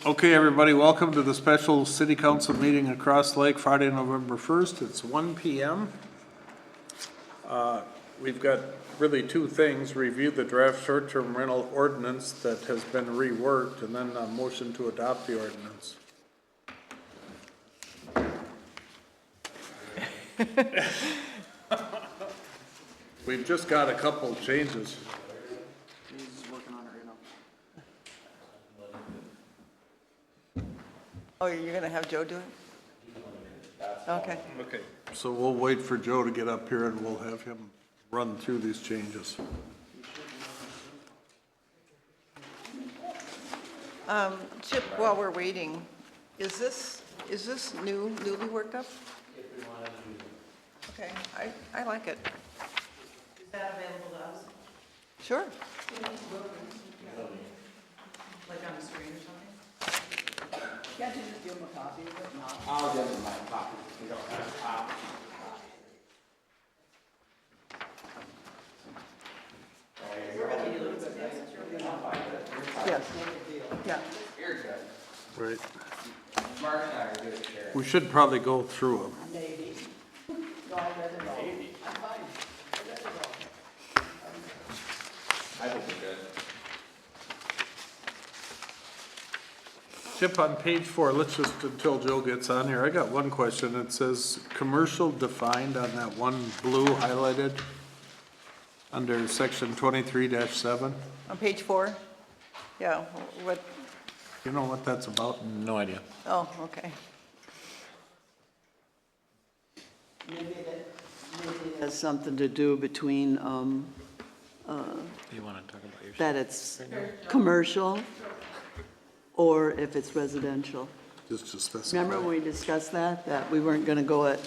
Okay, everybody, welcome to the special city council meeting at Cross Lake, Friday, November 1st. It's 1 p.m. We've got really two things: review the draft short-term rental ordinance that has been reworked, and then a motion to adopt the ordinance. We've just got a couple changes. He's working on it right now. Oh, you're gonna have Joe do it? Okay. Okay, so we'll wait for Joe to get up here and we'll have him run through these changes. Chip, while we're waiting, is this newly worked up? Okay, I like it. Is that available to us, Sure. like on the screen or something? Can't you just give him a copy of it? I'll give them my copy if you don't have a copy. Yes. Yeah. You're good. Right. Mark and I are good at sharing. We should probably go through them. Maybe. No, I read it all. Maybe. I'm fine. I read it all. I think we're good. Chip, on page 4, let's just, until Joe gets on here, I got one question. It says, commercial defined on that one blue highlighted under section 23-7. On page 4? Yeah, what, You know what that's about? No idea. oh, okay. Maybe it has something to do between, You want to talk about your? that it's commercial or if it's residential. Just to specify. Remember when we discussed that we weren't gonna go at,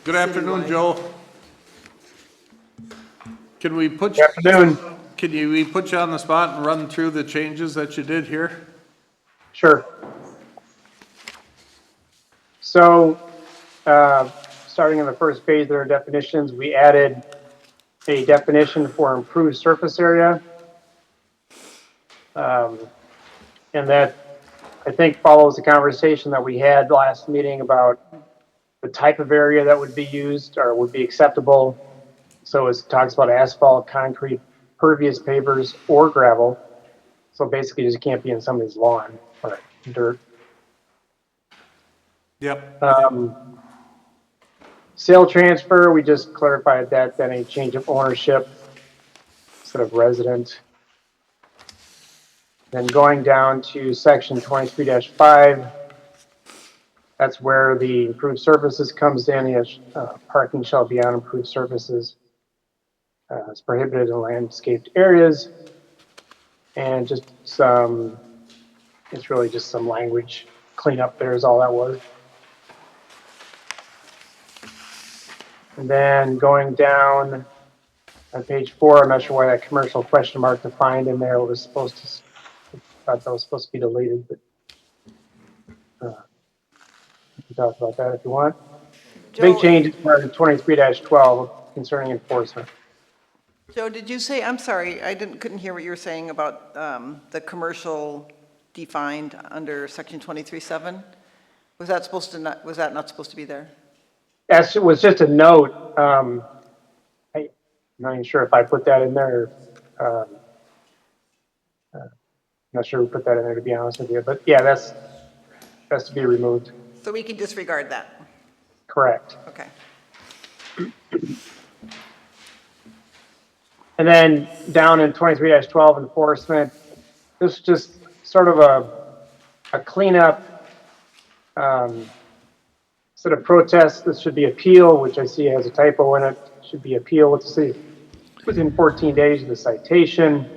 Good afternoon, citywide? Joe. Can we put? Good afternoon. We put you on the spot and run through the changes that you did here? Sure. So, starting on the first page, there are definitions. We added a definition for improved surface area. And that, I think, follows the conversation that we had last meeting about the type of area that would be used or would be acceptable. So it talks about asphalt, concrete, pervious pavers, or gravel. So basically, it just can't be in somebody's lawn or dirt. Yep. Sale transfer, we just clarified that, then a change of ownership instead of resident. Then going down to section 23-5, that's where the improved surfaces comes in. Yes, parking shall be on improved surfaces. It's prohibited in landscaped areas. And just some, it's really just some language cleanup there is all that was. And then going down on page 4, I'm not sure why that commercial question mark defined in there was supposed to, I thought that was supposed to be deleted, but we can talk about that if you want. Big Joe- change is part of 23-12 concerning enforcement. Joe, did you say, I'm sorry, couldn't hear what you were saying about the commercial defined under section 23-7? Was that not supposed to be there? That was just a note. I'm not even sure if I put that in there. Not sure who put that in there, to be honest with you. But yeah, that's to be removed. So we can disregard that? Correct. Okay. And then down in 23-12 enforcement, this is just sort of a cleanup. Instead of protest, this should be appeal, which I see has a typo in it. Should be appeal with the city within 14 days of the citation.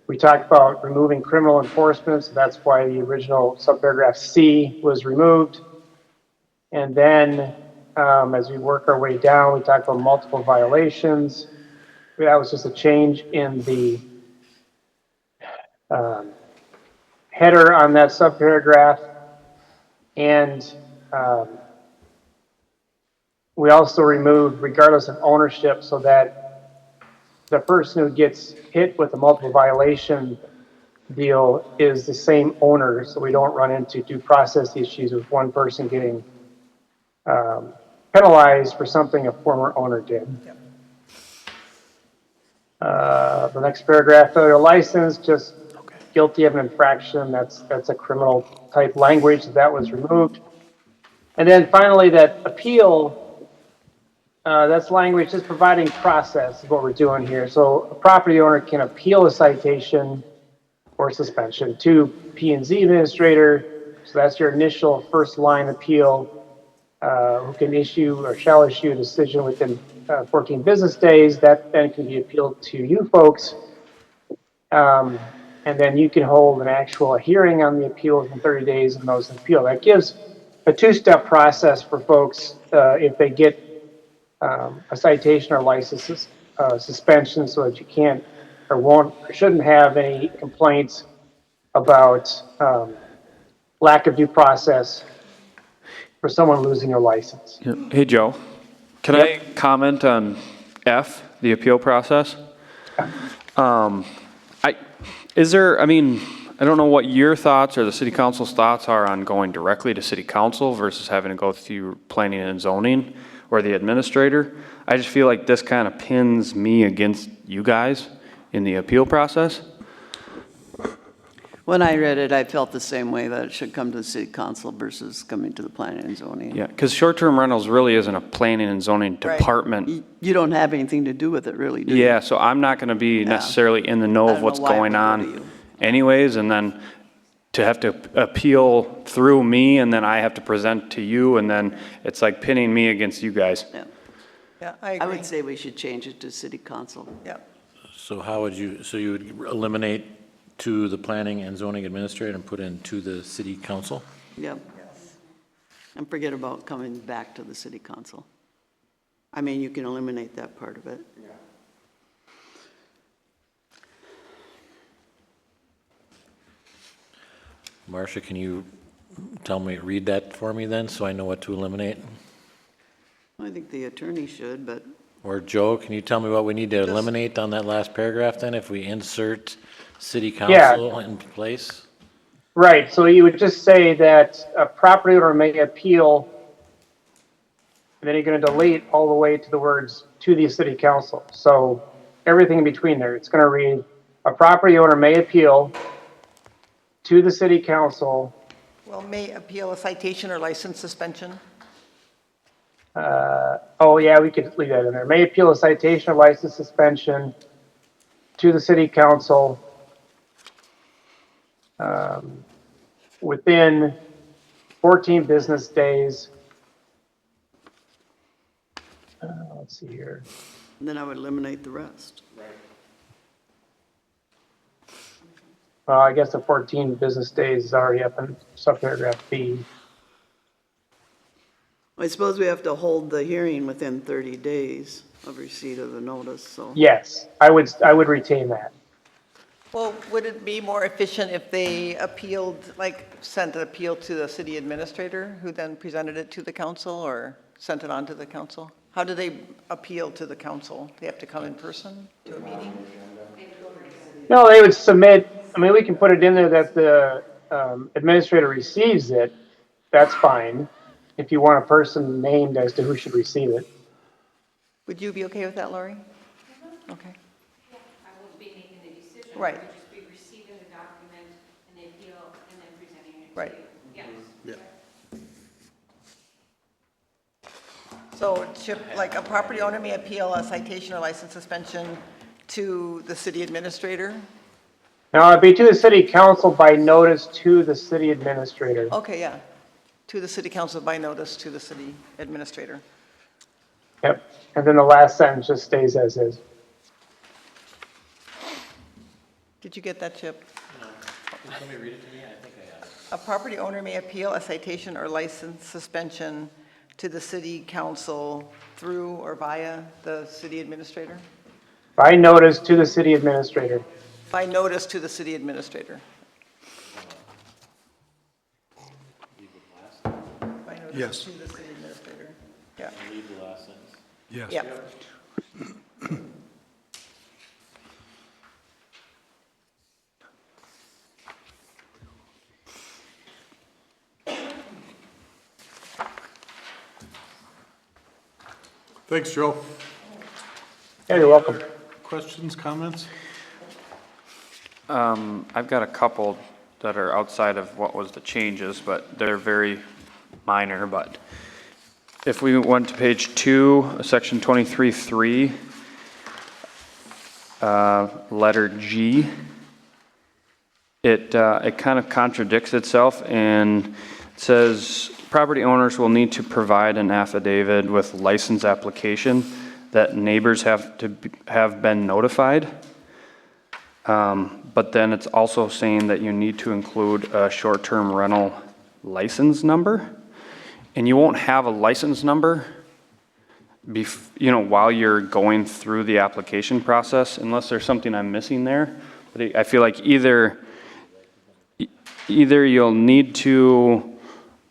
We talked about removing criminal enforcement, so that's why the original subparagraph C was removed. And then as we work our way down, we talked about multiple violations. That was just a change in the header on that subparagraph. And we also removed regardless of ownership, so that the person who gets hit with a multiple violation deal is the same owner, so we don't run into due process issues with one person getting penalized for something a former owner did. The next paragraph, failure to license, just guilty of an infraction, that's a criminal type language, that was removed. And then finally, that appeal, that's language just providing process is what we're doing here. So a property owner can appeal a citation or suspension to P&Z administrator. So that's your initial first line appeal, who can issue or shall issue a decision within 14 business days. That then can be appealed to you folks. And then you can hold an actual hearing on the appeal within 30 days and those appeal. That gives a two-step process for folks if they get a citation or license suspension, so that you can't or won't or shouldn't have any complaints about lack of due process for someone losing their license. Hey, Joe, can I comment on F, the appeal process? I don't know what your thoughts or the city council's thoughts are on going directly to city council versus having to go through planning and zoning or the administrator. I just feel like this kind of pins me against you guys in the appeal process. When I read it, I felt the same way, that it should come to the city council versus coming to the planning and zoning. Yeah, because short-term rentals really isn't a planning and zoning Right. department. You don't have anything to do with it, really, do you? Yeah, so I'm not going to be necessarily in the know I of don't what's know why it going would on go to you. anyways, and then to have to appeal through me, and then I have to present to you, and then it's like pinning me against you guys. Yeah. Yeah, I I agree. would say we should change it to city council. Yeah. So how would you, so you would eliminate to the planning and zoning administrator and put in to the city council? Yep. And forget about coming back to the city council. I mean, you can eliminate that part of it. Marcia, can you read that for me then, so I know what to eliminate? I think the attorney should, but Or Joe, can you tell me what we need to Just- eliminate on that last paragraph then, if we insert city Yeah. council in place? Right, so you would just say that a property owner may appeal, and then you're gonna delete all the way to the words "to the city council." So everything in between there, it's gonna read, a property owner may appeal to the city council. Well, may appeal a citation or license suspension. Oh yeah, we could leave that in there. May appeal a citation or license suspension to the city council within 14 business days. Let's see here. then I would eliminate the rest. Well, I guess the 14 business days is already up in subparagraph B. I suppose we have to hold the hearing within 30 days of receipt of the notice, so. Yes, I would retain that. Well, would it be more efficient if they appealed, like, sent an appeal to the city administrator, who then presented it to the council, or sent it on to the council? How do they appeal to the council? They have to come in person to a meeting? No, they would submit, I mean, we can put it in there that the administrator receives it. That's fine. If you want a person named as to who should receive it. Would you be okay with that, Lori? Okay. I won't be making the decision. Right. I would just be receiving the document and the appeal and then presenting it to Right. you. Yes. So, Chip, like, a property owner may appeal a citation or license suspension to the city administrator? Now, it'd be to the city council by notice to the city administrator. Okay, yeah. To the city council by notice to the city administrator. Yep, and then the last sentence just stays as is. Did you get that, Chip? Somebody read it to me, I think I have. A property owner may appeal a citation or license suspension to the city council through or via the city administrator? By notice to the city administrator. By notice to the city administrator. By notice Yes. to the city administrator. Yeah, Read the last sentence. Yes. yeah. Thanks, Joe. Yeah, you're welcome. Questions, comments? I've got a couple that are outside of what was the changes, but they're very minor, but if we went to page 2, section 23.3, letter G, it kind of contradicts itself and it says, property owners will need to provide an affidavit with license application that neighbors have been notified. But then it's also saying that you need to include a short-term rental license number. And you won't have a license number while you're going through the application process, unless there's something I'm missing there. But I feel like either you'll need to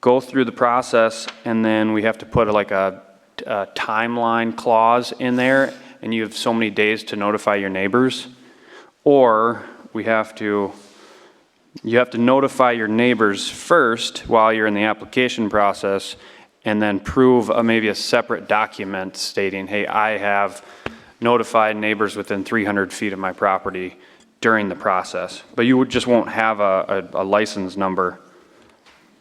go through the process and then we have to put like a timeline clause in there and you have so many days to notify your neighbors, or you have to notify your neighbors first while you're in the application process and then prove maybe a separate document stating, hey, I have notified neighbors within 300 feet of my property during the process. But you just won't have a license number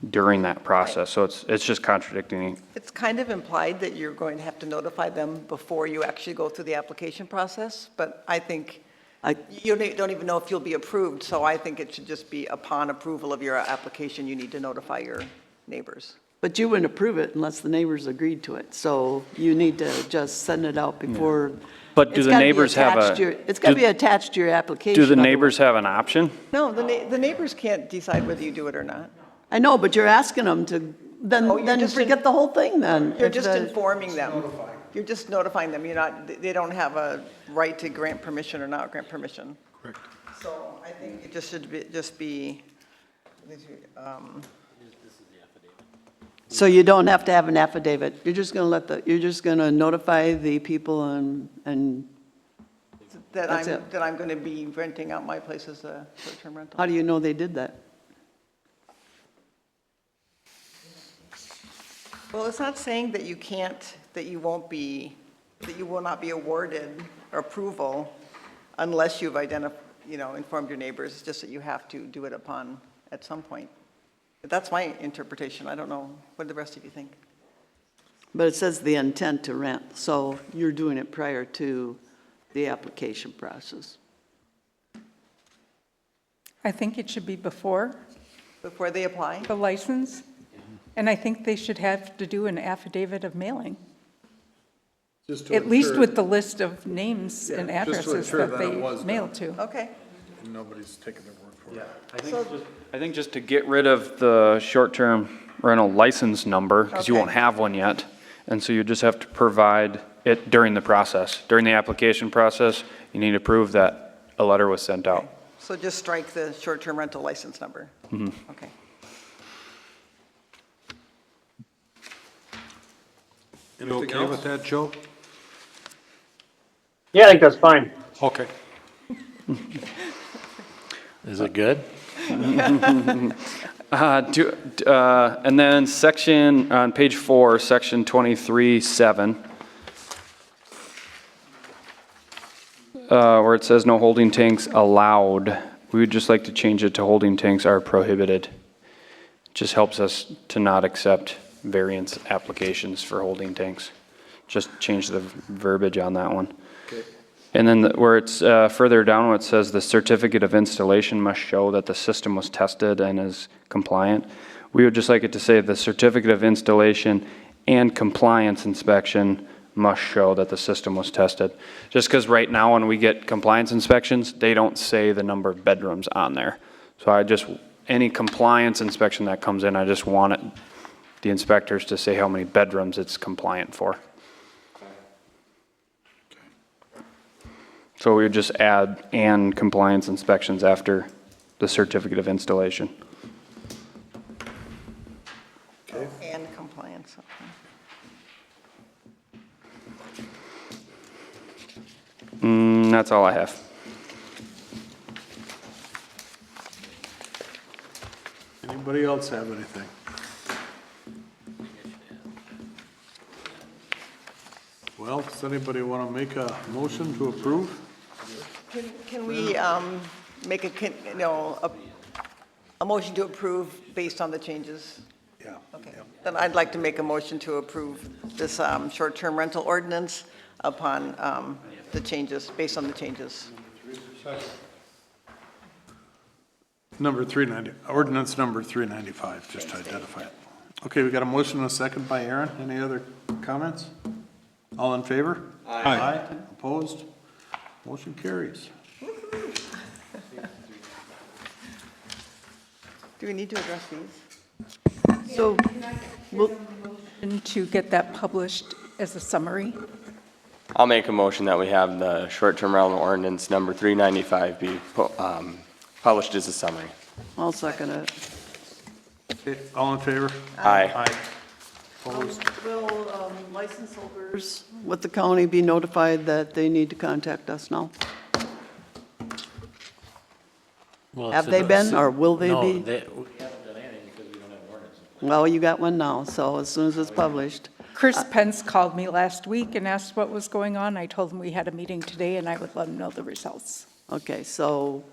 during that process, so it's just contradicting. It's kind of implied that you're going to have to notify them before you actually go through the application process, but I think you don't even know if you'll be approved, so I think it should just be upon approval of your application, you need to notify your neighbors. But you wouldn't approve it unless the neighbors agreed to it, so you need to just send it out before. But do It's the gotta be neighbors have attached to your- It's got to be attached to your application. Do the otherwise- neighbors have an option? No, the neighbors can't decide whether you do it or not. I know, but you're asking them to, Oh, you're then just forget the whole thing then. You're If just the- informing them. You're just notifying them. They don't have a right to grant permission or not grant permission. Correct. So I think it just should be, So you don't have to have an affidavit. You're just going to you're just going to notify the people and That's it. that I'm going to be renting out my place as a short-term rental. how do you know they did that? Well, it's not saying that you can't, that you will not be awarded approval unless you've informed your neighbors. It's just that you have to do it at some point. That's my interpretation. I don't know. What do the rest of you think? But it says the intent to rent, so you're doing it prior to the application process. I think it should be before Before they apply? the license, and I think they should have to do an affidavit of mailing, Just to at least ensure- with the list of names and Yeah, just to addresses ensure that that it they was mail done. to. Okay. Nobody's taking their word for it. I think just to get rid of the short-term rental license number, because you Okay. won't have one yet, and so you just have to provide it during the process. During the application process, you need to prove that a letter was sent out. So just strike the short-term rental license number? Okay. You okay with that, Joe? Yeah, I think that's fine. Okay. Is it good? And then on page 4, section 23.7, where it says no holding tanks allowed, we would just like to change it to holding tanks are prohibited. Just helps us to not accept variance applications for holding tanks. Just change the verbiage on that one. And then where it's further down, where it says the certificate of installation must show that the system was tested and is compliant. We would just like it to say the certificate of installation and compliance inspection must show that the system was tested. Just because right now when we get compliance inspections, they don't say the number of bedrooms on there. So any compliance inspection that comes in, I just want the inspectors to say how many bedrooms it's compliant for. So we would just add "and compliance inspections" after the certificate of installation. And compliance, okay. That's all I have. Anybody else have anything? Well, does anybody want to make a motion to approve? Can we make a motion to approve based on the changes? Yeah. Okay, then I'd like to make a motion to approve this short-term rental ordinance upon the changes, based on the changes. Number 390, ordinance number 395, just to identify it. Okay, we got a motion and a second by Aaron. Any other comments? All in favor? Aye. Opposed? Motion carries. Do we need to address these? So, we'll- And to get that published as a summary. I'll make a motion that we have the short-term rental ordinance number 395 be published as a summary. I'll second it. Okay, all in favor? Aye. Opposed? Will license holders with the county be notified that they need to contact us now? Well, Have it's- they been, or will they No, be? we haven't done anything because we don't have an ordinance. Well, you got one now, so as soon as it's published. Chris Pence called me last week and asked what was going on. I told him we had a meeting today and I would let him know the results. Okay, so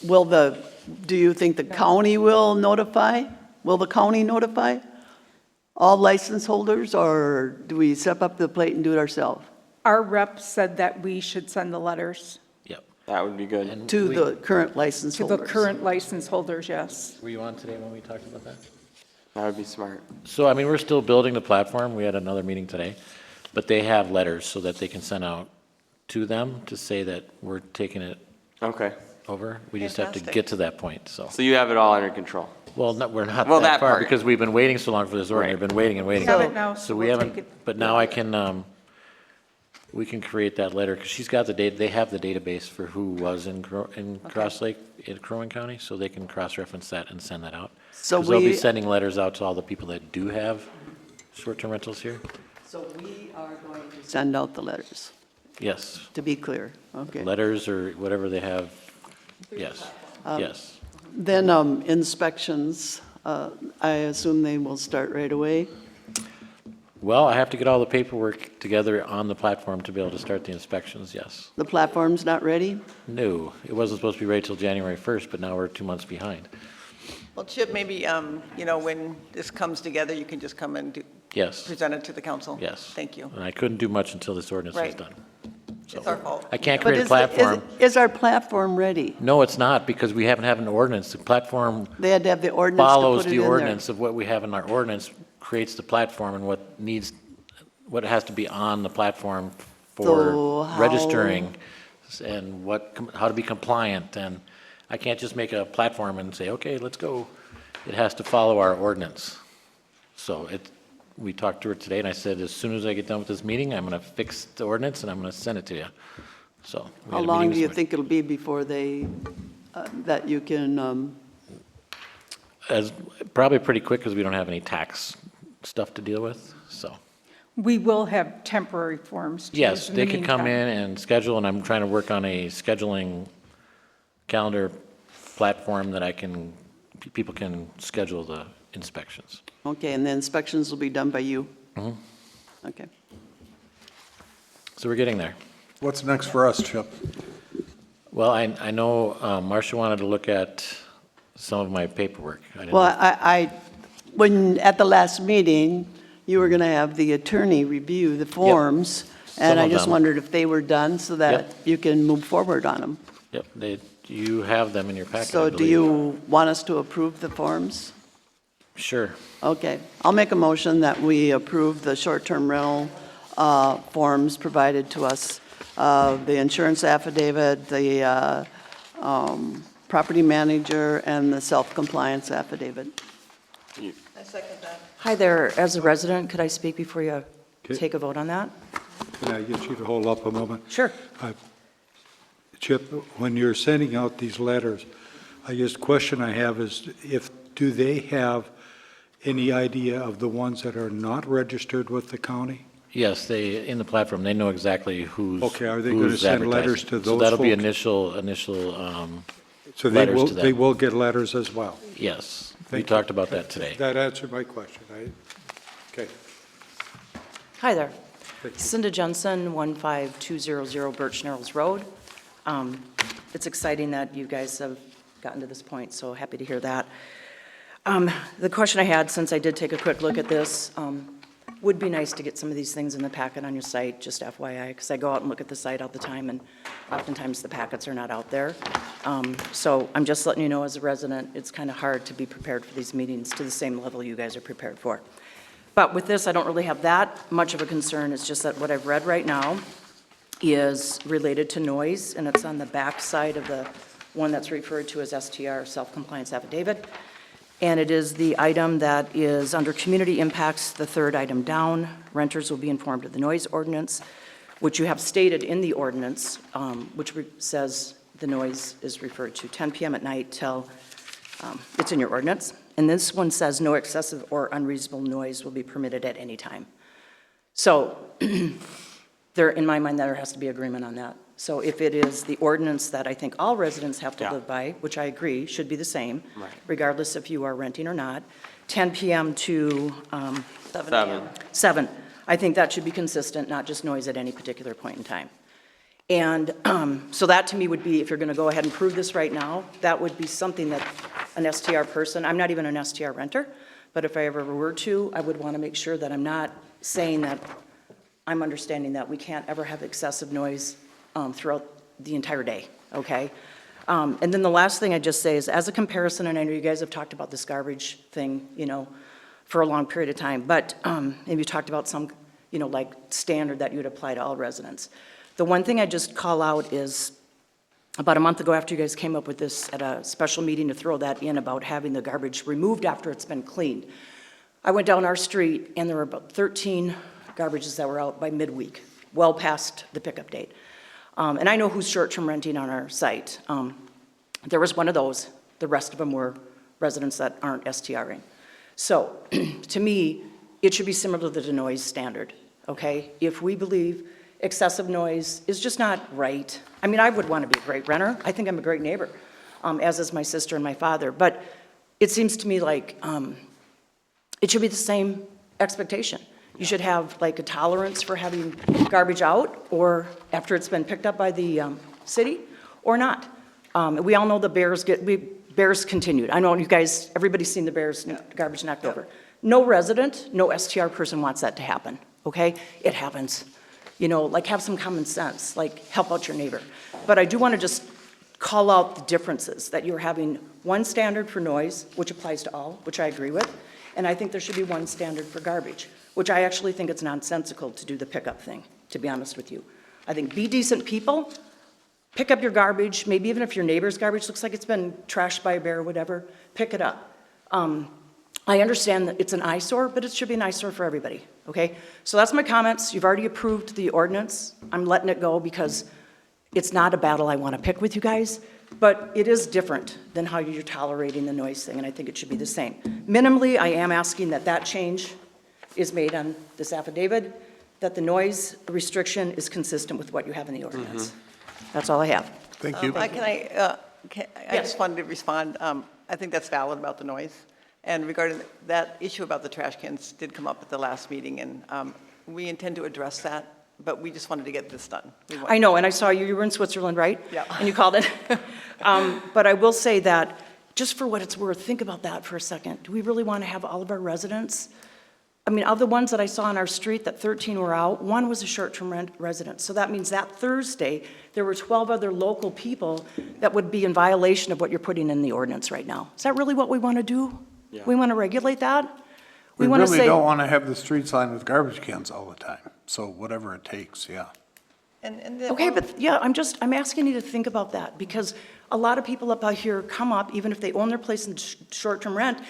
do you think the county will notify? Will the county notify all license holders, or do we step up to the plate and do it ourselves? Our rep said that we should send the letters Yep. That would be good. And To we- the current license to the holders? current license holders, yes. Were you on today when we talked about that? That would be smart. So, I mean, we're still building the platform. We had another meeting today. But they have letters so that they can send out to them to say that we're taking it Okay. over. We just have to Fantastic. get to that point, so. So you have it all under control. Well, we're not Well, that that far part. because we've been waiting so long for this ordinance. Right. We've been waiting and waiting. We have it now, So so we we'll haven't, take it. but now I can, we can create that letter because she's got the data, they have the database for who was in Cross Lake, in Crow Wing County, so they can cross-reference that and send that out. So Because they'll be we- sending letters out to all the people that do have short-term rentals here. So we are going to send out the letters, Yes, to be clear, okay? letters or whatever they have, yes, yes. Then inspections, I assume they will start right away? Well, I have to get all the paperwork together on the platform to be able to start the inspections, yes. The platform's not ready? No, it wasn't supposed to be ready till January 1st, but now we're 2 months behind. Well, Chip, maybe, when this comes together, you can just come and Yes, present it to the council? yes. Thank you. And I couldn't do much until this ordinance was Right. done. It's our fault. I can't But create a is- platform. Is our platform ready? No, it's not, because we haven't had an ordinance. The platform They had to have the ordinance to follows put it the in there. ordinance of what we have in our ordinance, creates the platform and what has to be on the platform So for how- registering and how to be compliant. And I can't just make a platform and say, okay, let's go. It has to follow our ordinance. So we talked to her today and I said, as soon as I get done with this meeting, I'm going to fix the ordinance and I'm going to send it to you. So. we How had a long meeting do this you morning. think it'll be before that you can, Probably pretty quick because we don't have any tax stuff to deal with, so. We will have temporary forms to Yes, use in they the can come meantime. in and schedule, and I'm trying to work on a scheduling calendar platform that people can schedule the inspections. okay, and the inspections will be done by you? Mm-hmm. Okay. So we're getting there. What's next for us, Chip? Well, I know Marcia wanted to look at some of my paperwork. I didn't Well, know- at the last meeting, you were going to have the attorney review the forms, and Some I of just them. wondered if they were done so that Yep. you can move forward on them. Yep, you have them in your packet, I So do believe. you want us to approve the forms? Sure. Okay, I'll make a motion that we approve the short-term rental forms provided to us, the insurance affidavit, the property manager, and the self-compliance affidavit. I second that. Hi there, as a resident, could I speak before you Okay. take a vote on that? Can I get you to hold up a moment? Sure. Chip, when you're sending out these letters, I guess the question I have is do they have any idea of the ones that are not registered with the county? Yes, in the platform, they know exactly who's. Okay, are they gonna who's send letters advertising. to So those that'll be folks? initial, So letters to them. they will get letters as well? yes. We Thank you. talked about that today. That answered my question. Okay. Hi there. Cinda Jensen, 15200 Birch Narrows Road. It's exciting that you guys have gotten to this point, so happy to hear that. The question I had, since I did take a quick look at this, would be nice to get some of these things in the packet on your site, just FYI, because I go out and look at the site all the time, and oftentimes the packets are not out there. So I'm just letting you know, as a resident, it's kind of hard to be prepared for these meetings to the same level you guys are prepared for. But with this, I don't really have that much of a concern. It's just that what I've read right now is related to noise, and it's on the back side of the one that's referred to as STR, Self-Compliance Affidavit. And it is the item that is under community impacts, the third item down. Renters will be informed of the noise ordinance, which you have stated in the ordinance, which says the noise is referred to 10 p.m. at night till, it's in your ordinance. And this one says no excessive or unreasonable noise will be permitted at any time. So there, in my mind, there has to be agreement on that. So if it is the ordinance that I think all residents have to live by, which I agree should be the same, regardless if you are renting or not, 10 p.m. to 7 a.m. 7. I think that should be consistent, not just noise at any particular point in time. And so that to me would be, if you're going to go ahead and prove this right now, that would be something that an STR person, I'm not even an STR renter, but if I ever were to, I would want to make sure that I'm not saying that I'm understanding that we can't ever have excessive noise throughout the entire day, okay? And then the last thing I just say is, as a comparison, and I know you guys have talked about this garbage thing, you know, for a long period of time, but maybe you talked about some, you know, like standard that you would apply to all residents. The one thing I just call out is, about a month ago after you guys came up with this at a special meeting to throw that in about having the garbage removed after it's been cleaned, I went down our street and there were about 13 garbages that were out by midweek, well past the pickup date. And I know who's short-term renting on our site. There was one of those. The rest of them were residents that aren't STRing. So to me, it should be similar to the noise standard, okay? If we believe excessive noise is just not right. I mean, I would want to be a great renter. I think I'm a great neighbor, as is my sister and my father. But it seems to me like it should be the same expectation. You should have like a tolerance for having garbage out or after it's been picked up by the city or not. We all know the Bears continued. I know you guys, everybody's seen the Bears garbage knocked over. No resident, no STR person wants that to happen, okay? It happens. You know, like have some common sense, like help out your neighbor. But I do want to just call out the differences, that you're having one standard for noise, which applies to all, which I agree with, and I think there should be one standard for garbage, which I actually think it's nonsensical to do the pickup thing, to be honest with you. I think be decent people, pick up your garbage, maybe even if your neighbor's garbage looks like it's been trashed by a bear or whatever, pick it up. I understand that it's an eyesore, but it should be an eyesore for everybody, okay? So that's my comments. You've already approved the ordinance. I'm letting it go because it's not a battle I want to pick with you guys, but it is different than how you're tolerating the noise thing, and I think it should be the same. Minimally, I am asking that that change is made on this affidavit, that the noise restriction is consistent with what you have in the ordinance. That's all I have. Thank you. I just wanted to respond. I think that's valid about the noise. And regarding that issue about the trash cans did come up at the last meeting, and we intend to address that, but we just wanted to get this done. I know, and I saw you were in Switzerland, right? Yeah. And you called it. But I will say that, just for what it's worth, think about that for a second. Do we really want to have all of our residents? I mean, of the ones that I saw on our street, that 13 were out, one was a short-term resident. So that means that Thursday, there were 12 other local people that would be in violation of what you're putting in the ordinance right now. Is that really what we want to do? Yeah. We want to regulate that? We want to really say, don't want to have the streets lined with garbage cans all the time. So whatever it takes, yeah. Okay, but yeah, I'm asking you to think about that, because a lot of people up out here come up, even if they own their place in short-term rent,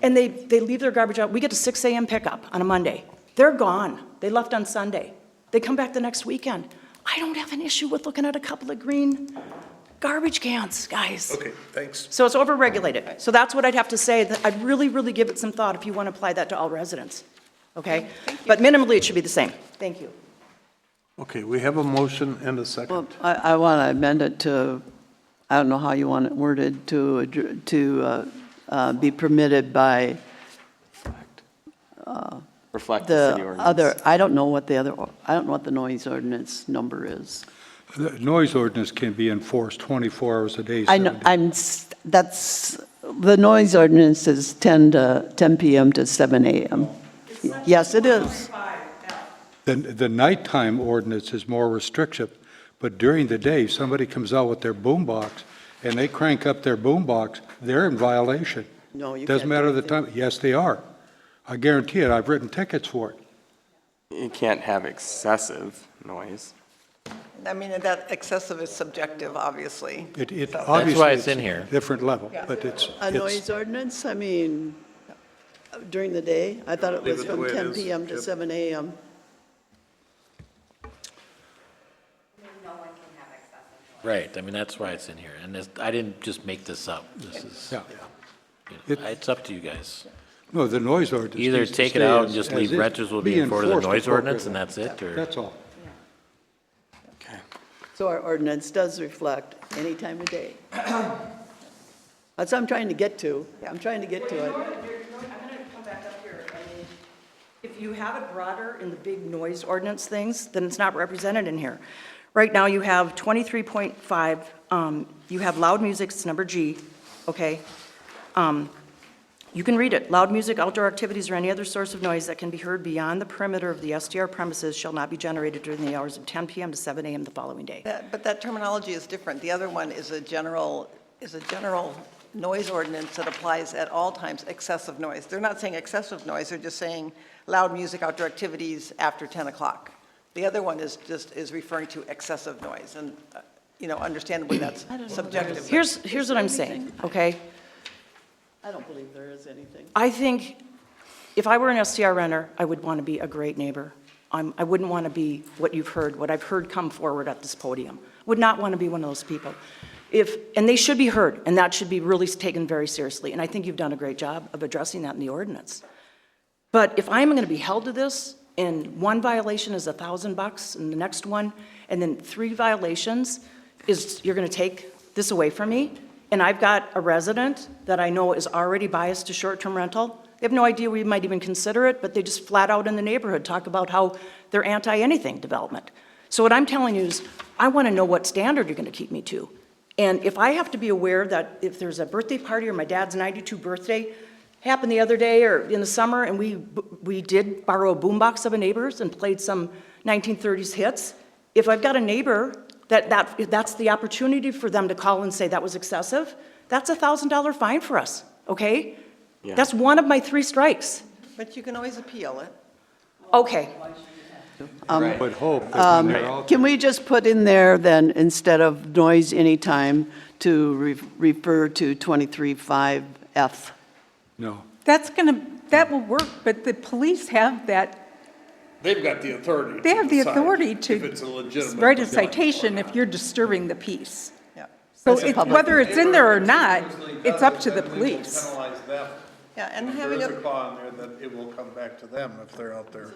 and they leave their garbage out. We get to 6 a.m. pickup on a Monday. They're gone. They left on Sunday. They come back the next weekend. I don't have an issue with looking at a couple of green garbage cans, guys. Okay, thanks. So it's overregulated. So that's what I'd have to say. That I'd really, really give it some thought if you want to apply that to all residents, okay? But minimally, it should be the same. Thank you. Okay, we have a motion and a second. Well, I want to amend it to, I don't know how you want it worded, to be permitted by reflect the city the ordinance. other, I don't know what the noise ordinance number is. The noise ordinance can be enforced 24 hours a day. I know, 7 days. the noise ordinance is 10 PM to 7 AM. Yes, it is. The nighttime ordinance is more restrictive, but during the day, somebody comes out with their boom box and they crank up their boom box, they're in violation. No, you Doesn't can't matter do the time. Yes, they are. I guarantee it. I've written tickets for it. You can't have excessive noise. I mean, that excessive is subjective, obviously. It So- obviously why it's in here. Different level, but it's. A noise ordinance, I mean, during the day, I thought it Leave was it the from way it 10 is. PM to Yep. 7 AM. Right, I mean, that's why it's in here, and this, I didn't just make this up, this is, Yeah. you know, it's up to you guys. No, the noise ordinance. Either needs to take it stay out as- and just as leave is. renters will Be be enforced the enforced noise ordinance, and appropriately. that's it, or? That's all. Okay. So our ordinance does reflect any time of day. That's what I'm trying to get to. I'm trying to get to it. I'm going to come back up here. I mean, if you have it broader in the big noise ordinance things, then it's not represented in here. Right now, you have 23.5, you have loud music, it's number G, okay? You can read it. Loud music, outdoor activities, or any other source of noise that can be heard beyond the perimeter of the SDR premises shall not be generated during the hours of 10 PM to 7 AM the following day. But that terminology is different. The other one is a general noise ordinance that applies at all times, excessive noise. They're not saying excessive noise, they're just saying loud music, outdoor activities after 10 o'clock. The other one is referring to excessive noise, and, understandably, that's subjective. Here's what I'm saying, okay? I don't believe there is anything. I think if I were an STR renter, I would want to be a great neighbor. I wouldn't want to be what I've heard come forward at this podium. Would not want to be one of those people. And they should be heard, and that should be really taken very seriously. And I think you've done a great job of addressing that in the ordinance. But if I'm going to be held to this, and one violation is $1,000, and the next one, and then 3 violations you're going to take this away from me, and I've got a resident that I know is already biased to short-term rental. They have no idea we might even consider it, but they just flat out in the neighborhood talk about how they're anti-anything development. So what I'm telling you is, I want to know what standard you're going to keep me to. And if I have to be aware that if there's a birthday party or my dad's 92 birthday happened the other day or in the summer, and we did borrow a boombox of a neighbor's and played some 1930s hits, if I've got a neighbor that's the opportunity for them to call and say that was excessive, that's a $1,000 fine for us, okay? Yeah. That's one of my 3 strikes. But you can always appeal it. Okay, I would hope that when they're out Can we just put in there then, instead of noise anytime, to refer to 23.5F? no. That will work, but the police have They've got the authority. they have the decide authority if it's a to legitimate write a complaint. citation if you're disturbing the peace. Yeah. So That's a public- whether it's in there or not, it's up to the police. Penalize them. Yeah, and If having there is a, a clause in there that it will come back to them if they're out there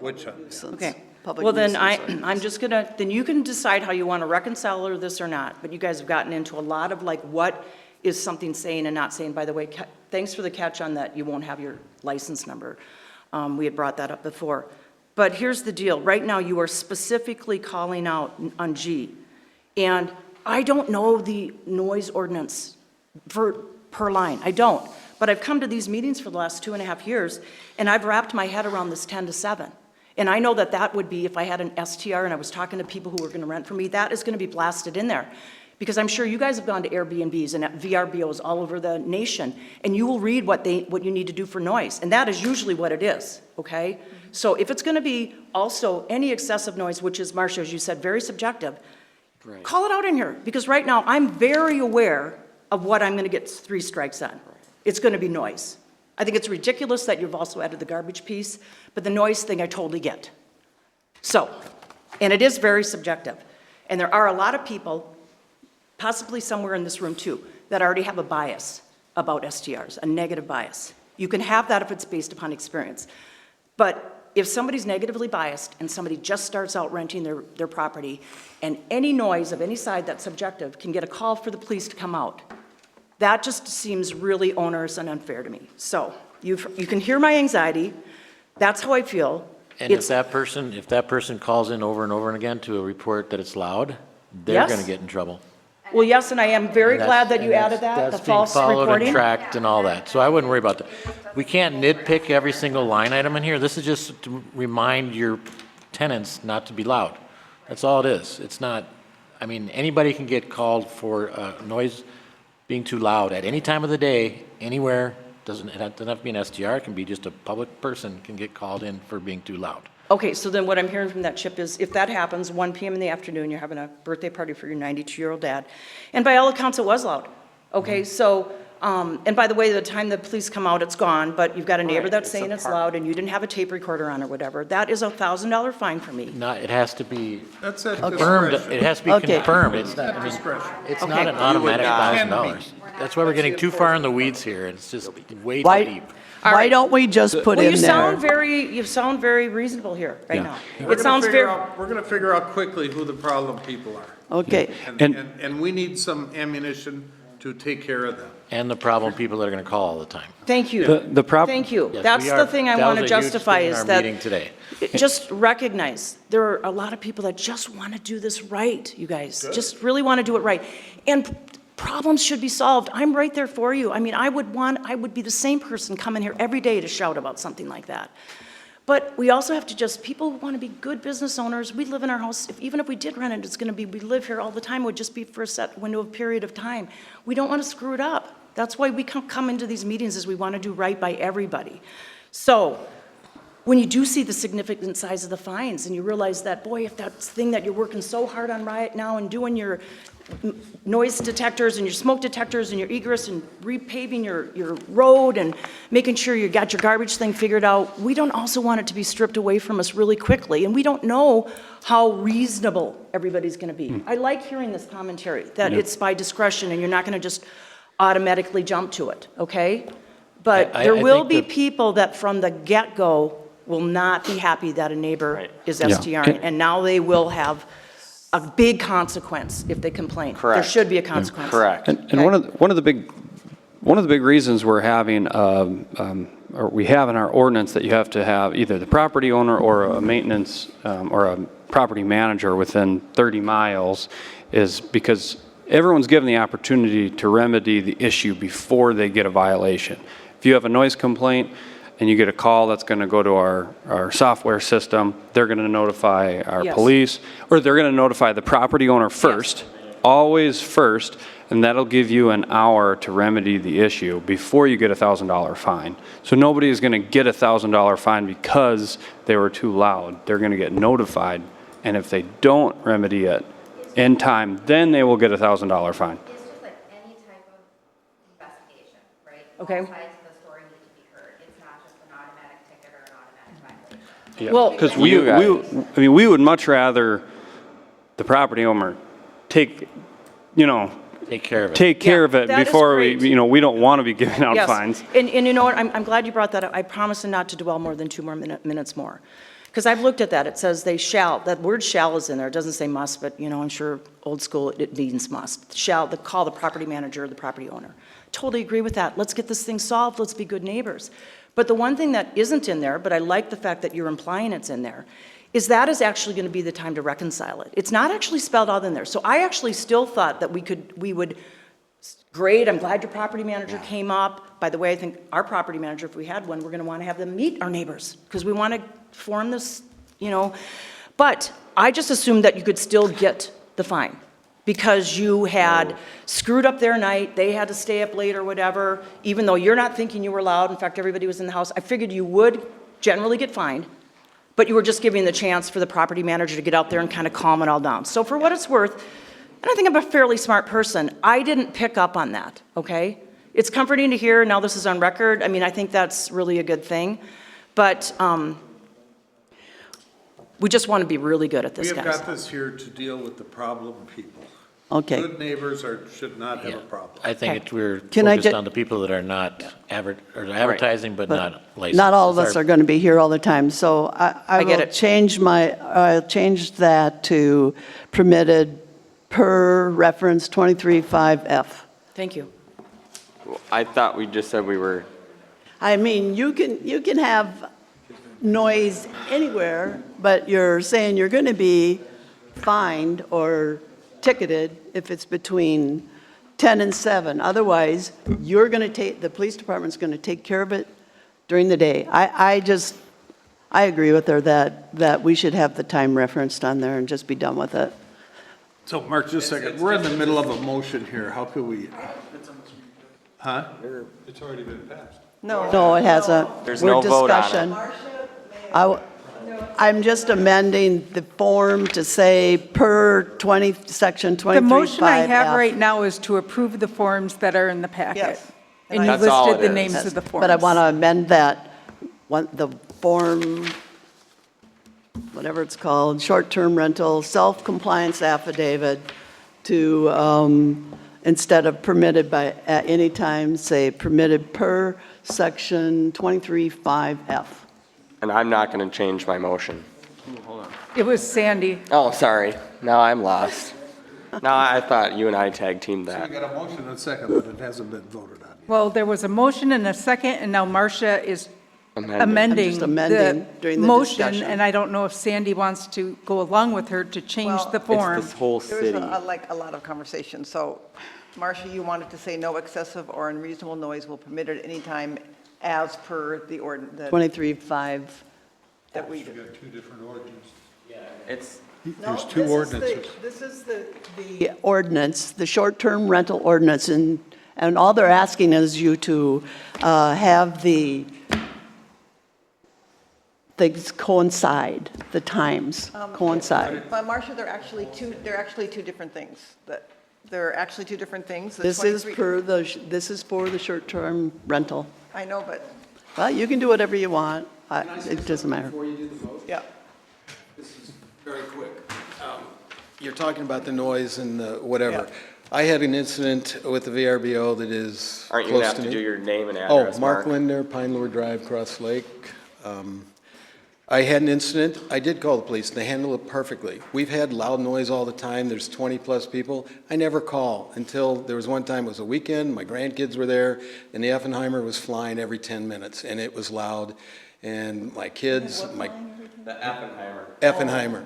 witch hunting. okay. Public Well, then nuisance I'm just gonna, then you can decide how you want to reconcile this or not, but you guys have gotten into a lot of like, what is something saying and not saying? By the way, thanks for the catch on that, you won't have your license number. We had brought that up before. But here's the deal, right now you are specifically calling out on G. And I don't know the noise ordinance per line, I don't. But I've come to these meetings for the last 2.5 years, and I've wrapped my head around this 10 to 7. And I know that would be, if I had an STR and I was talking to people who were going to rent from me, that is going to be blasted in there. Because I'm sure you guys have gone to Airbnbs and at VRBOs all over the nation, and you will read what you need to do for noise. And that is usually what it is, okay? So if it's going to be also any excessive noise, which is, Marcia, as you said, very subjective, Right. call it out in here. Because right now, I'm very aware of what I'm going to get 3 strikes on. It's going to be noise. I think it's ridiculous that you've also added the garbage piece, but the noise thing I totally get. So, and it is very subjective. And there are a lot of people, possibly somewhere in this room too, that already have a bias about STRs, a negative bias. You can have that if it's based upon experience. But if somebody's negatively biased and somebody just starts out renting their property, and any noise of any side that's subjective can get a call for the police to come out, that just seems really onerous and unfair to me. So you can hear my anxiety, That's how I feel. And if It's- if that person calls in over and over again to a report that it's loud, they're Yes. going to get in trouble. Well, yes, and I am very And glad that that's- you and added that, the that's being false followed and reporting. tracked and all that. So I wouldn't worry about that. We can't nitpick every single line item in here. This is just to remind your tenants not to be loud. That's all it is. It's not, I mean, anybody can get called for noise being too loud at any time of the day, anywhere. It doesn't have to be an STR, it can be just a public person can get called in for being too loud. Okay, so then what I'm hearing from that, Chip, is if that happens, 1 PM in the afternoon, you're having a birthday party for your 92-year-old dad, and by all accounts, it was loud. Okay, so, and by the way, the time the police come out, it's gone, but you've got a neighbor Right, that's it's a saying it's park. loud, and you didn't have a tape recorder on or whatever, that is a $1,000 fine for me. Not, it has to be That's at confirmed, discretion. it has to be Okay. confirmed. It's not, I mean, it's Okay. not an automatic Can be. $1,000. That's why we're getting too far in the weeds here. It's just way too Why, deep. All why right. don't we just put Well, in you there? sound very reasonable here, right Yeah. now. We're It gonna sounds figure very, out- We're gonna figure out quickly who the problem people are. Okay, And we need some ammunition to take care of them. And the problem people that are going to call all the time. thank you. Thank you. Yes, That's we the are- thing I that want to was a huge justify thing in is our that. meeting today. Just recognize, there are a lot of people that just want to do this right, you guys. Just really want to do it right. And problems should be solved. I'm right there for you. I mean, I would be the same person coming here every day to shout about something like that. But we also have to people want to be good business owners. We live in our house, even if we did rent it, it's going to be, we live here all the time, it would just be for a set window of period of time. We don't want to screw it up. That's why we come into these meetings, is we want to do right by everybody. So, when you do see the significant size of the fines and you realize that, boy, if that thing that you're working so hard on right now and doing your noise detectors and your smoke detectors and your egress and repaving your road and making sure you got your garbage thing figured out, we don't also want it to be stripped away from us really quickly. And we don't know how reasonable everybody's going to be. I like hearing this commentary, that it's by discretion and you're not going to just automatically jump to it, okay? But I there will think be that- people that from the get-go will not be happy that a neighbor Right. is Yeah. STRing, and now they will have a big consequence if they complain. There Correct. should be a consequence. Correct. And one of the big reasons we're having, or we have in our ordinance that you have to have either the property owner or a maintenance, or a property manager within 30 miles is because everyone's given the opportunity to remedy the issue before they get a violation. If you have a noise complaint and you get a call that's going to go to our software system, they're going to notify our Yes. police, or they're going to notify the property owner first, always first, and that'll give you an hour to remedy the issue before you get a $1,000 fine. So nobody is going to get a $1,000 fine because they were too loud. They're going to get notified, and if they don't remedy it in time, then they will get a $1,000 fine. It's just like any type of investigation, right? Okay. All sides of the story need to be heard. It's not just an automatic ticket or an automatic violation. Well, Because You guys. we would much rather the property owner take, Take care of it. take care Yeah, of it that is before we, great. we don't want to be giving out yes. fines. And you know what, I'm glad you brought that up. I promise not to dwell more than 2 more minutes more. Because I've looked at that. It says they shall, that word shall is in there. It doesn't say must, but, I'm sure old school, it means must. Shall, call the property manager or the property owner. Totally agree with that. Let's get this thing solved. Let's be good neighbors. But the one thing that isn't in there, but I like the fact that you're implying it's in there, is that is actually going to be the time to reconcile it. It's not actually spelled out in there. So I actually still thought that we would, great, I'm glad your property manager came up. By the way, I think our property manager, if we had one, we're going to want to have them meet our neighbors because we want to form this, But I just assumed that you could still get the fine because you had screwed up their night, they had to stay up late or whatever, even though you're not thinking you were loud. In fact, everybody was in the house. I figured you would generally get fined, but you were just giving the chance for the property manager to get out there and kind of calm it all down. So for what it's worth, and I think I'm a fairly smart person, I didn't pick up on that, okay? It's comforting to hear, now this is on record. I mean, I think that's really a good thing. But we just want to be really good at We this, have guys. got this here to deal with the problem people. okay. Good neighbors should not have a problem. I think we're Can I focused ju- on the people that are not advertising but not licensed. Not all of It's us our- are going to be here all the time, so I get will it. change that to permitted per reference 23.5F. Thank you. I thought we just said we were, I mean, you can have noise anywhere, but you're saying you're going to be fined or ticketed if it's between 10 and 7. Otherwise, you're going to take, the police department's going to take care of it during the day. I agree with her that we should have the time referenced on there and just be done with it. So Mark, just a second, we're in the middle of a motion here, how could we? Huh? It's already been passed. No, it hasn't. There's no vote on it. Discussion. I'm just amending the form to say per section 23.5F. The motion I have right now is to approve the forms that are in the packet. Yes. And you That's all listed it the is. names of the forms. But I want to amend that, the form, whatever it's called, short-term rental, self-compliance affidavit to, instead of permitted by, at any time, say permitted per section 23.5F. And I'm not going to change my motion. It was Sandy. Oh, sorry. Now I'm lost. Now I thought you and I tag teamed We that. got a motion and a second, but it hasn't been voted on. Well, there was a motion and a second, and now Marcia is Amended. amending I'm just amending the during the motion, discussion. and I don't know if Sandy wants to go along with her to change Well, the It's form. It's this whole There was city. like a lot of conversation. So, Marcia, you wanted to say no excessive or unreasonable noise will permit at any time as per the ordinance 23.5. that we. You got two different ordinances. It's, There's two ordinances. This is the ordinance, the short-term rental ordinance, and all they're asking is you to have the things coincide, the times coincide. But Marcia, they're actually two different things. They're actually two different things. The This is 23 this is for the short-term rental. I know, but, Well, you can do whatever you want. It doesn't matter. Before you do the vote, yeah. this is very quick. You're talking about the noise and the whatever. Yeah. I had an incident with the VRBO that is aren't you going to close have to do me. your name and Oh, address, Mark Mark? Linder, Pine Lure Drive, Cross Lake. I had an incident. I did call the police. They handle it perfectly. We've had loud noise all the time. There's 20-plus people. I never call until there was one time, it was a weekend, my grandkids were there, and the Effenheimer was flying every 10 minutes, and it was loud. And my kids, The Oppenheimer. Effenheimer,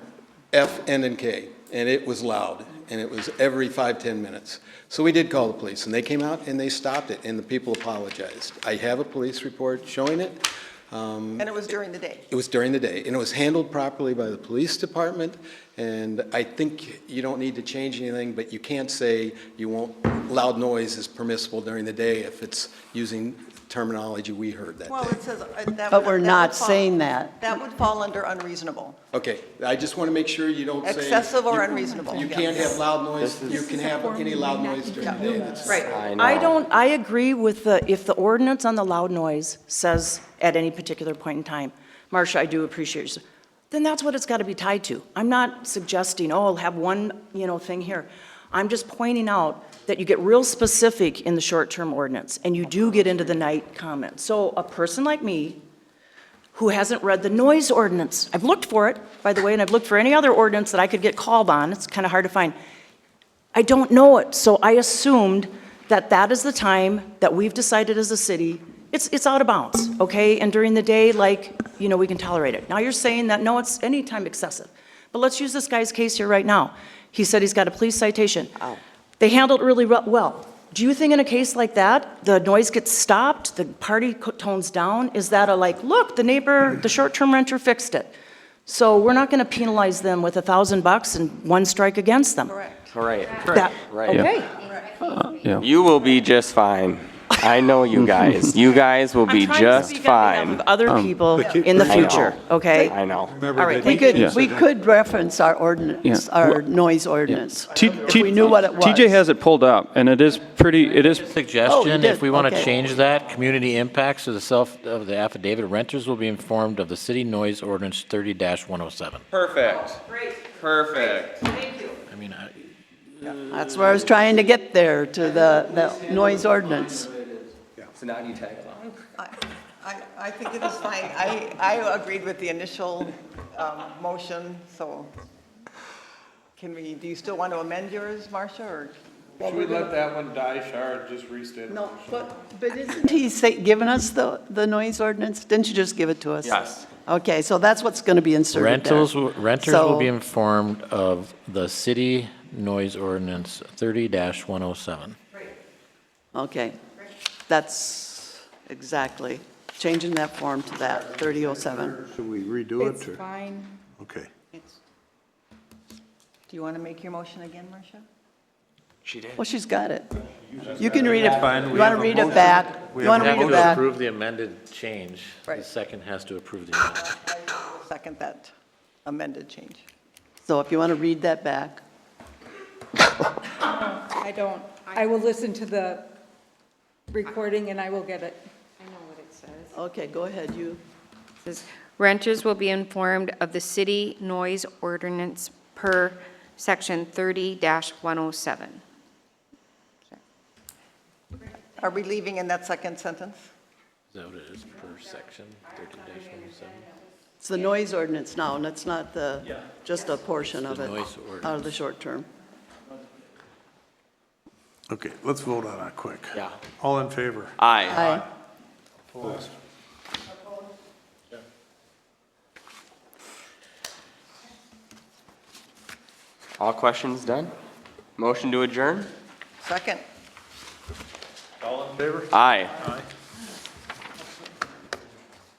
F, N, and K, and it was loud, and it was every 5-10 minutes. So we did call the police, and they came out and they stopped it, and the people apologized. I have a police report showing it. And it was during the day. It was during the day, and it was handled properly by the police department, and I think you don't need to change anything, but you can't say loud noise is permissible during the day if it's using terminology we heard that Well, day. it says. that But would- we're that not would fall- saying that. That would fall under unreasonable. Okay, I just want to make sure you don't say. Excessive or you- unreasonable. You can't have loud noise, you can have any loud noise during the day. That's- Right. I know. I agree with if the ordinance on the loud noise says at any particular point in time, Marcia, I do appreciate you, then that's what it's got to be tied to. I'm not suggesting, oh, I'll have one, thing here. I'm just pointing out that you get real specific in the short-term ordinance, and you do get into the night comment. So a person like me, who hasn't read the noise ordinance, I've looked for it, by the way, and I've looked for any other ordinance that I could get called on, it's kind of hard to find. I don't know it, so I assumed that is the time that we've decided as a city, it's out of bounds, okay? And during the day, we can tolerate it. Now you're saying that, no, it's anytime excessive. But let's use this guy's case here right now. He said he's got a police citation. They handled it really well. Do you think in a case like that, the noise gets stopped, the party tones down? Is that look, the short-term renter fixed it? So we're not going to penalize them with $1,000 and one strike against them. Correct. All right. That- Right. Okay. Yeah. You will be just fine. I know you guys. You guys will be I'm trying to just speak on behalf fine. of other people but you- in the I know. future, okay? I know. Remember All right, that We could reference our ordinance, our noise ordinance, if we knew what it was. TJ has it pulled up, and it is Suggestion, did? if we want to Okay. change that, community impacts of the affidavit, renters will be informed of the city noise ordinance 30-107. Perfect. Great. Perfect. I mean, That's where I was trying to get there, to the noise ordinance. So now you tag along? I think it is fine. I agreed with the initial motion, so do you still want to amend yours, Marcia, or? Should we let that one die, Shar, and just restate it? No, but isn't he giving us the noise ordinance? Didn't you just give it to us? Yes. Okay, so that's what's going to be inserted there. Renters will be So- informed of the city noise ordinance 30-107. Okay, that's exactly, changing that form to that, 3007. Should we redo It's it, or? fine. Okay. Do you want to make your motion again, Marcia? Well, she's got it. You can read it, Fine, you we want have to a read it motion. back? We You want have to a read it Have to back? approve the amended change. The Right. second has to approve the amendment. Second that amended change. So if you want to read that back. I don't. I will listen to the recording and I will get it. I know what it says. Okay, go ahead, you. It says, renters will be informed of the city noise ordinance per section 30-107. Are we leaving in that second sentence? Is that what it is per section, 30-107? It's the noise ordinance now, and it's not the, just a portion of The it, noise out of the short term. Okay, let's vote on that quick. Yeah. All in favor? Aye. Aye. Opposed? All questions done? Motion to adjourn? Second. All in favor? Aye. Aye.